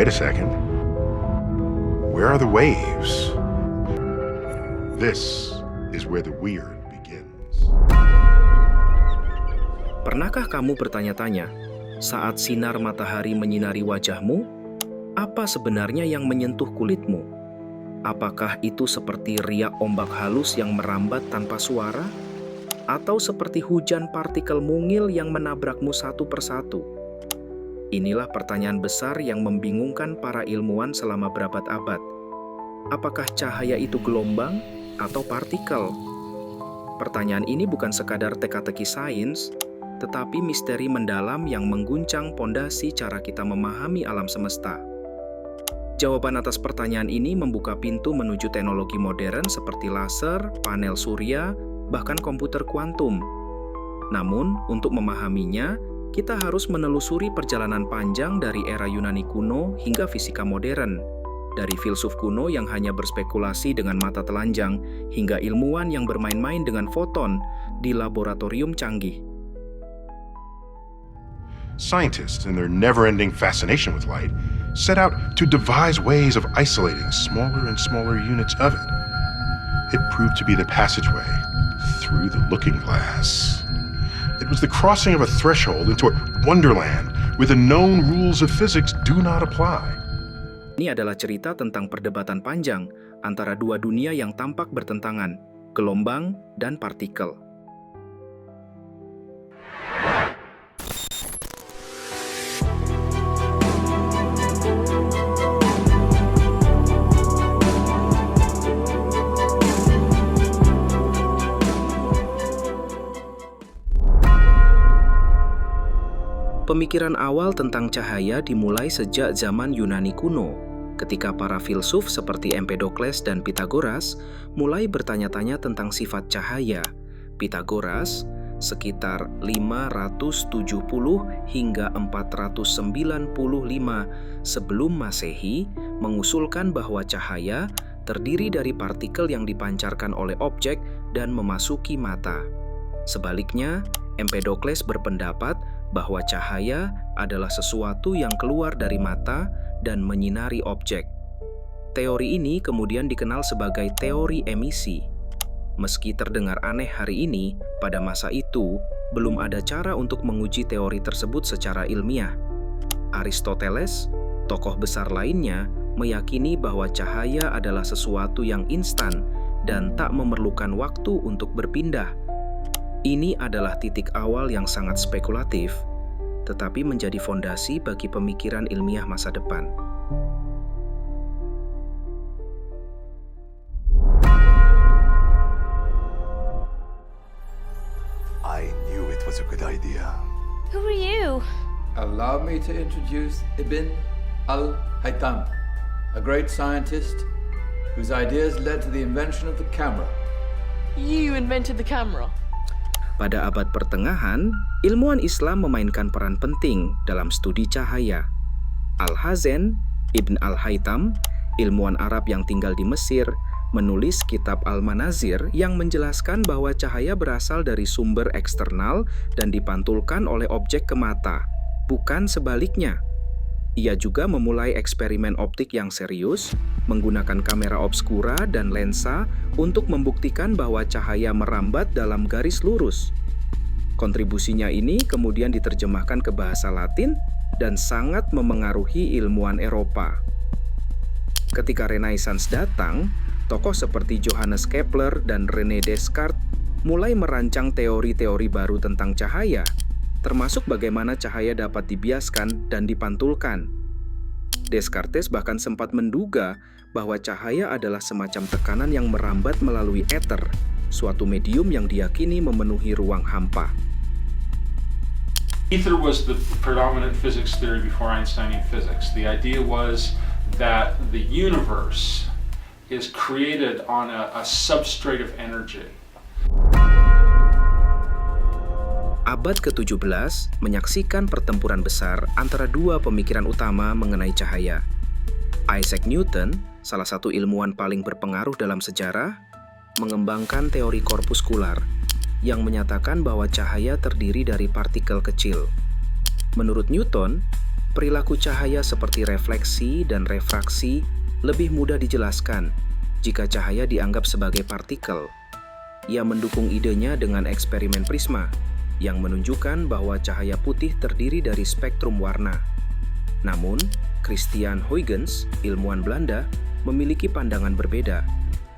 wait a second. Where are the waves? This is where the weird begins. Pernahkah kamu bertanya-tanya, saat sinar matahari menyinari wajahmu, apa sebenarnya yang menyentuh kulitmu? Apakah itu seperti riak ombak halus yang merambat tanpa suara? Atau seperti hujan partikel mungil yang menabrakmu satu persatu? Inilah pertanyaan besar yang membingungkan para ilmuwan selama berabad-abad. Apakah cahaya itu gelombang atau partikel? Pertanyaan ini bukan sekadar teka-teki sains, tetapi misteri mendalam yang mengguncang pondasi cara kita memahami alam semesta. Jawaban atas pertanyaan ini membuka pintu menuju teknologi modern seperti laser, panel surya, bahkan komputer kuantum. Namun, untuk memahaminya, kita harus menelusuri perjalanan panjang dari era Yunani kuno hingga fisika modern. Dari filsuf kuno yang hanya berspekulasi dengan mata telanjang, hingga ilmuwan yang bermain-main dengan foton di laboratorium canggih. Scientists, in their never-ending fascination with light, set out to devise ways of isolating smaller and smaller units of it. It proved to be the passageway through the looking glass. It was the crossing of a threshold into a wonderland where the known rules of physics do not apply. Ini adalah cerita tentang perdebatan panjang antara dua dunia yang tampak bertentangan, gelombang dan partikel. Pemikiran awal tentang cahaya dimulai sejak zaman Yunani kuno, ketika para filsuf seperti Empedokles dan Pythagoras mulai bertanya-tanya tentang sifat cahaya. Pythagoras, sekitar 570 hingga 495 sebelum Masehi, mengusulkan bahwa cahaya terdiri dari partikel yang dipancarkan oleh objek dan memasuki mata. Sebaliknya, Empedokles berpendapat bahwa cahaya adalah sesuatu yang keluar dari mata dan menyinari objek. Teori ini kemudian dikenal sebagai teori emisi. Meski terdengar aneh hari ini, pada masa itu belum ada cara untuk menguji teori tersebut secara ilmiah. Aristoteles, tokoh besar lainnya, meyakini bahwa cahaya adalah sesuatu yang instan dan tak memerlukan waktu untuk berpindah. Ini adalah titik awal yang sangat spekulatif, tetapi menjadi fondasi bagi pemikiran ilmiah masa depan. I knew it was a good idea. Who are you? Allow me to introduce Ibn al-Haytham, a great scientist whose ideas led to the invention of the camera. You invented the camera. Pada abad pertengahan, ilmuwan Islam memainkan peran penting dalam studi cahaya. Al-Hazen, Ibn al-Haytham, ilmuwan Arab yang tinggal di Mesir, menulis kitab Al-Manazir yang menjelaskan bahwa cahaya berasal dari sumber eksternal dan dipantulkan oleh objek ke mata, bukan sebaliknya. Ia juga memulai eksperimen optik yang serius, menggunakan kamera obskura dan lensa untuk membuktikan bahwa cahaya merambat dalam garis lurus. Kontribusinya ini kemudian diterjemahkan ke bahasa Latin dan sangat memengaruhi ilmuwan Eropa. Ketika Renaissance datang, tokoh seperti Johannes Kepler dan René Descartes mulai merancang teori-teori baru tentang cahaya, termasuk bagaimana cahaya dapat dibiaskan dan dipantulkan. Descartes bahkan sempat menduga bahwa cahaya adalah semacam tekanan yang merambat melalui ether, suatu medium yang diyakini memenuhi ruang hampa. Ether was the predominant physics theory before Einsteinian physics. The idea was that the universe is created on a substrate of energy. Abad ke-17 menyaksikan pertempuran besar antara dua pemikiran utama mengenai cahaya. Isaac Newton, salah satu ilmuwan paling berpengaruh dalam sejarah, mengembangkan teori korpuskular yang menyatakan bahwa cahaya terdiri dari partikel kecil. Menurut Newton, perilaku cahaya seperti refleksi dan refraksi lebih mudah dijelaskan jika cahaya dianggap sebagai partikel. Ia mendukung idenya dengan eksperimen prisma yang menunjukkan bahwa cahaya putih terdiri dari spektrum warna. Namun, Christian Huygens, ilmuwan Belanda, memiliki pandangan berbeda.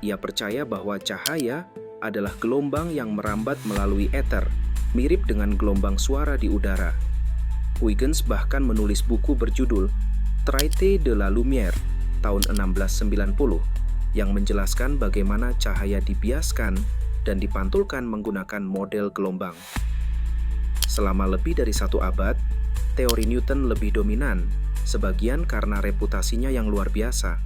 Ia percaya bahwa cahaya adalah gelombang yang merambat melalui ether, mirip dengan gelombang suara di udara. Huygens bahkan menulis buku berjudul Traité de la Lumière tahun 1690 yang menjelaskan bagaimana cahaya dibiaskan dan dipantulkan menggunakan model gelombang. Selama lebih dari 1 abad, teori Newton lebih dominan, sebagian karena reputasinya yang luar biasa.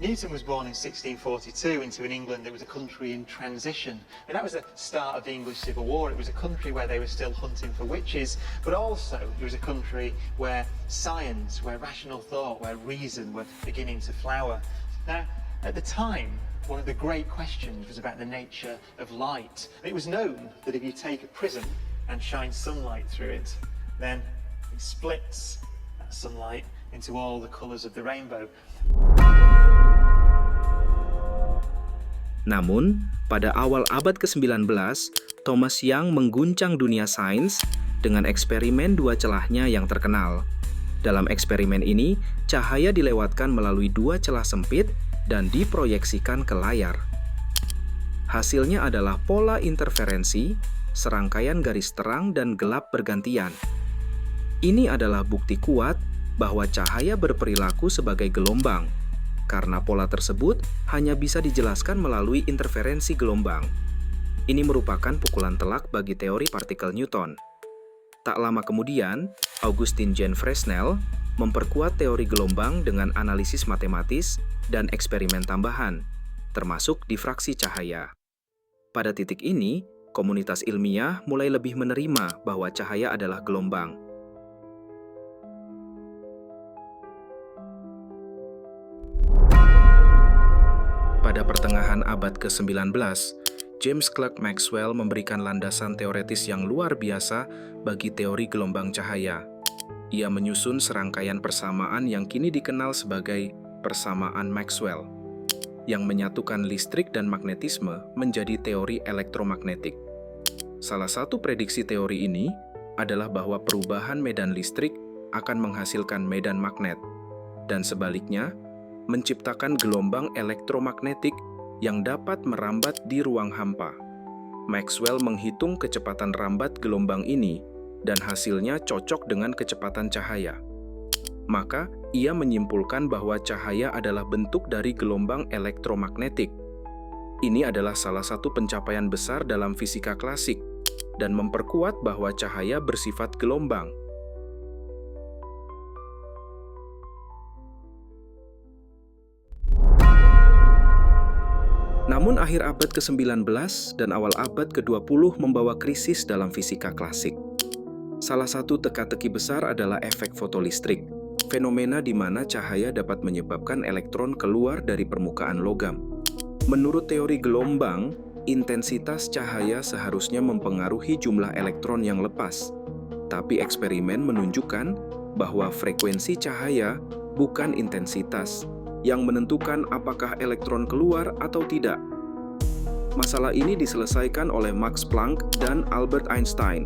Newton was born in 1642 into an England that was a country in transition. And that was the start of the English Civil War. It was a country where they were still hunting for witches, but also it was a country where science, where rational thought, where reason were beginning to flower. Now, at the time, one of the great questions was about the nature of light. It was known that if you take a prism and shine sunlight through it, then it splits that sunlight into all the colours of the rainbow. Namun, pada awal abad ke-19, Thomas Young mengguncang dunia sains dengan eksperimen 2 celahnya yang terkenal. Dalam eksperimen ini, cahaya dilewatkan melalui 2 celah sempit dan diproyeksikan ke layar. Hasilnya adalah pola interferensi, serangkaian garis terang dan gelap bergantian. Ini adalah bukti kuat bahwa cahaya berperilaku sebagai gelombang, karena pola tersebut hanya bisa dijelaskan melalui interferensi gelombang. Ini merupakan pukulan telak bagi teori partikel Newton. Tak lama kemudian, Augustin Jean Fresnel memperkuat teori gelombang dengan analisis matematis dan eksperimen tambahan, termasuk difraksi cahaya. Pada titik ini, komunitas ilmiah mulai lebih menerima bahwa cahaya adalah gelombang. Pada pertengahan abad ke-19, James Clerk Maxwell memberikan landasan teoretis yang luar biasa bagi teori gelombang cahaya. Ia menyusun serangkaian persamaan yang kini dikenal sebagai persamaan Maxwell, yang menyatukan listrik dan magnetisme menjadi teori elektromagnetik. Salah satu prediksi teori ini adalah bahwa perubahan medan listrik akan menghasilkan medan magnet, dan sebaliknya, menciptakan gelombang elektromagnetik yang dapat merambat di ruang hampa. Maxwell menghitung kecepatan rambat gelombang ini dan hasilnya cocok dengan kecepatan cahaya. Maka, ia menyimpulkan bahwa cahaya adalah bentuk dari gelombang elektromagnetik. Ini adalah salah satu pencapaian besar dalam fisika klasik dan memperkuat bahwa cahaya bersifat gelombang. Namun akhir abad ke-19 dan awal abad ke-20 membawa krisis dalam fisika klasik. Salah satu teka-teki besar adalah efek fotolistrik, fenomena di mana cahaya dapat menyebabkan elektron keluar dari permukaan logam. Menurut teori gelombang, intensitas cahaya seharusnya mempengaruhi jumlah elektron yang lepas. Tapi eksperimen menunjukkan bahwa frekuensi cahaya bukan intensitas yang menentukan apakah elektron keluar atau tidak. Masalah ini diselesaikan oleh Max Planck dan Albert Einstein.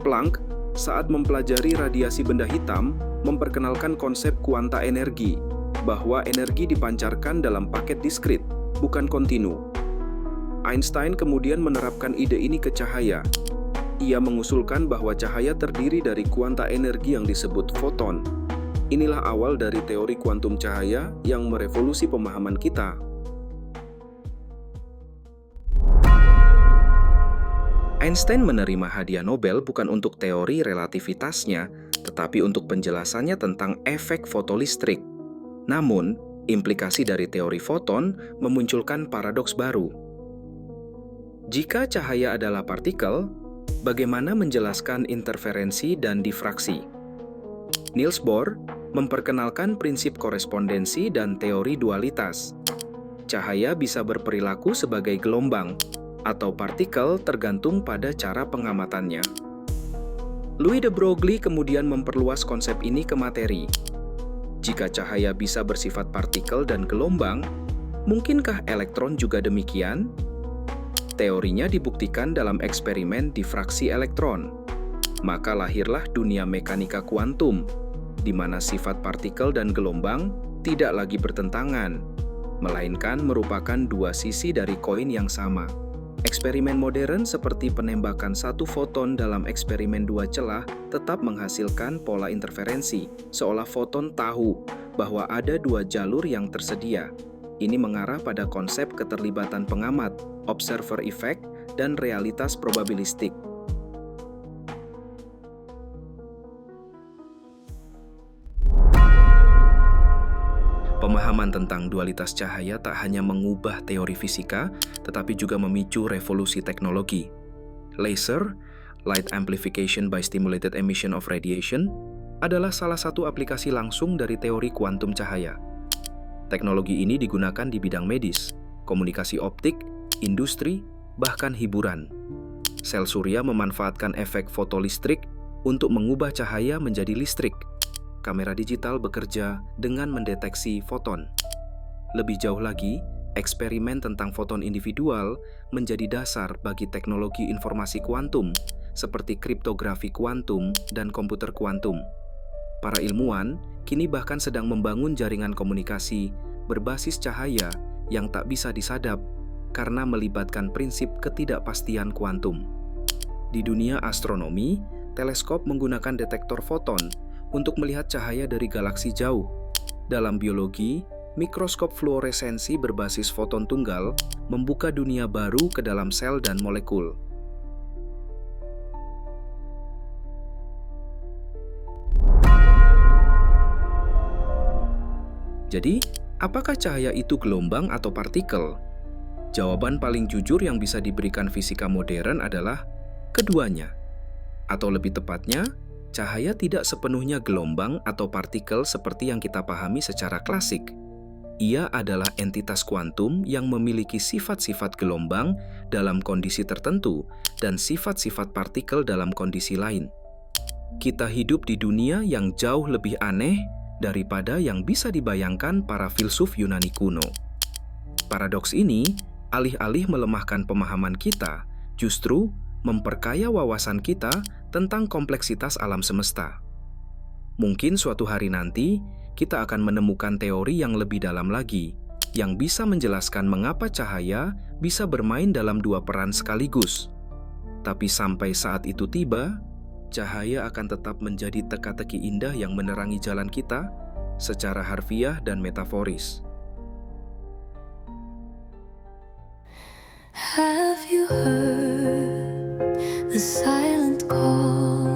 Planck, saat mempelajari radiasi benda hitam, memperkenalkan konsep kuanta energi, bahwa energi dipancarkan dalam paket diskrit, bukan kontinu. Einstein kemudian menerapkan ide ini ke cahaya. Ia mengusulkan bahwa cahaya terdiri dari kuanta energi yang disebut foton. Inilah awal dari teori kuantum cahaya yang merevolusi pemahaman kita. Einstein menerima hadiah Nobel bukan untuk teori relativitasnya, tetapi untuk penjelasannya tentang efek fotolistrik. Namun, implikasi dari teori foton memunculkan paradoks baru. Jika cahaya adalah partikel, bagaimana menjelaskan interferensi dan difraksi? Niels Bohr memperkenalkan prinsip korespondensi dan teori dualitas. Cahaya bisa berperilaku sebagai gelombang atau partikel tergantung pada cara pengamatannya. Louis de Broglie kemudian memperluas konsep ini ke materi. Jika cahaya bisa bersifat partikel dan gelombang, mungkinkah elektron juga demikian? Teorinya dibuktikan dalam eksperimen difraksi elektron. Maka lahirlah dunia mekanika kuantum, di mana sifat partikel dan gelombang tidak lagi bertentangan, melainkan merupakan dua sisi dari koin yang sama. Eksperimen modern seperti penembakan satu foton dalam eksperimen dua celah tetap menghasilkan pola interferensi, seolah foton tahu bahwa ada dua jalur yang tersedia. Ini mengarah pada konsep keterlibatan pengamat, observer effect, dan realitas probabilistik. Pemahaman tentang dualitas cahaya tak hanya mengubah teori fisika, tetapi juga memicu revolusi teknologi. Laser, light amplification by stimulated emission of radiation, adalah salah satu aplikasi langsung dari teori kuantum cahaya. Teknologi ini digunakan di bidang medis, komunikasi optik, industri, bahkan hiburan. Sel surya memanfaatkan efek fotolistrik untuk mengubah cahaya menjadi listrik. Kamera digital bekerja dengan mendeteksi foton. Lebih jauh lagi, eksperimen tentang foton individual menjadi dasar bagi teknologi informasi kuantum, seperti kriptografi kuantum dan komputer kuantum. Para ilmuwan kini bahkan sedang membangun jaringan komunikasi berbasis cahaya yang tak bisa disadap karena melibatkan prinsip ketidakpastian kuantum. Di dunia astronomi, teleskop menggunakan detektor foton untuk melihat cahaya dari galaksi jauh. Dalam biologi, mikroskop fluoresensi berbasis foton tunggal membuka dunia baru ke dalam sel dan molekul. Jadi, apakah cahaya itu gelombang atau partikel? Jawaban paling jujur yang bisa diberikan fisika modern adalah keduanya. Atau lebih tepatnya, cahaya tidak sepenuhnya gelombang atau partikel seperti yang kita pahami secara klasik. Ia adalah entitas kuantum yang memiliki sifat-sifat gelombang dalam kondisi tertentu dan sifat-sifat partikel dalam kondisi lain. Kita hidup di dunia yang jauh lebih aneh daripada yang bisa dibayangkan para filsuf Yunani kuno. Paradoks ini, alih-alih melemahkan pemahaman kita, justru memperkaya wawasan kita tentang kompleksitas alam semesta. Mungkin suatu hari nanti, kita akan menemukan teori yang lebih dalam lagi, yang bisa menjelaskan mengapa cahaya bisa bermain dalam dua peran sekaligus. Tapi sampai saat itu tiba, cahaya akan tetap menjadi teka-teki indah yang menerangi jalan kita secara harfiah dan metaforis. Have you heard the silent call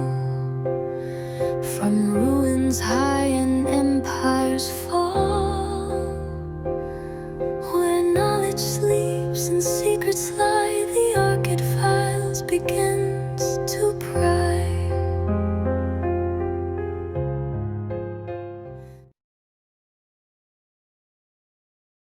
from ruins high and empires fall? Where knowledge sleeps and secrets lie, the arcade files begin